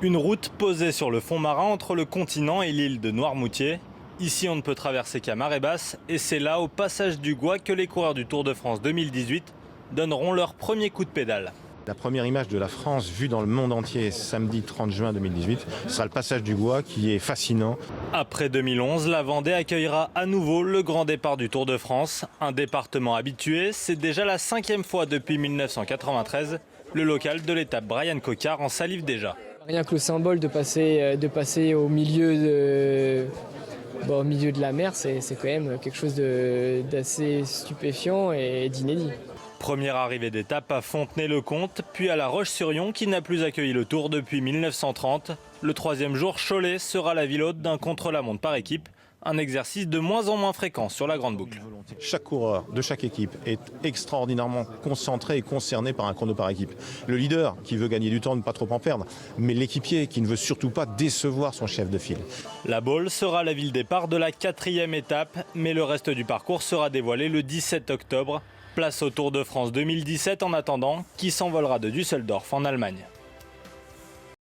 Une route posée sur le fond marin entre le continent et l'île de Noirmoutier. Ici, on ne peut traverser qu'à marée basse et c'est là, au passage du Gois, que les coureurs du Tour de France 2018 donneront leur premier coup de pédale. La première image de la France vue dans le monde entier samedi 30 juin 2018 sera le passage du Gois qui est fascinant. Après 2011, la Vendée accueillera à nouveau le grand départ du Tour de France. Un département habitué, c'est déjà la 5e fois depuis 1993. Le local de l'étape Brian Cocard en salive déjà. Rien que le symbole de passer au milieu de la mer, c'est quand même quelque chose d'assez stupéfiant et d'inédit. Première arrivée d'étape à Fontenay-le-Comte, puis à La Roche-sur-Yon qui n'a plus accueilli le Tour depuis 1930. Le troisième jour, Cholet sera la ville hôte d'un contre-la-montre par équipe. Un exercice de moins en moins fréquent sur la grande boucle. Chaque coureur de chaque équipe est extraordinairement concentré et concerné par un chrono par équipe. Le leader qui veut gagner du temps, ne pas trop en perdre, mais l'équipier qui ne veut surtout pas décevoir son chef de file. La Baule sera la ville départ de la 4e étape, mais le reste du parcours sera dévoilé le 17 octobre. Place au Tour de France 2017 en attendant, qui s'envolera de Düsseldorf en Allemagne.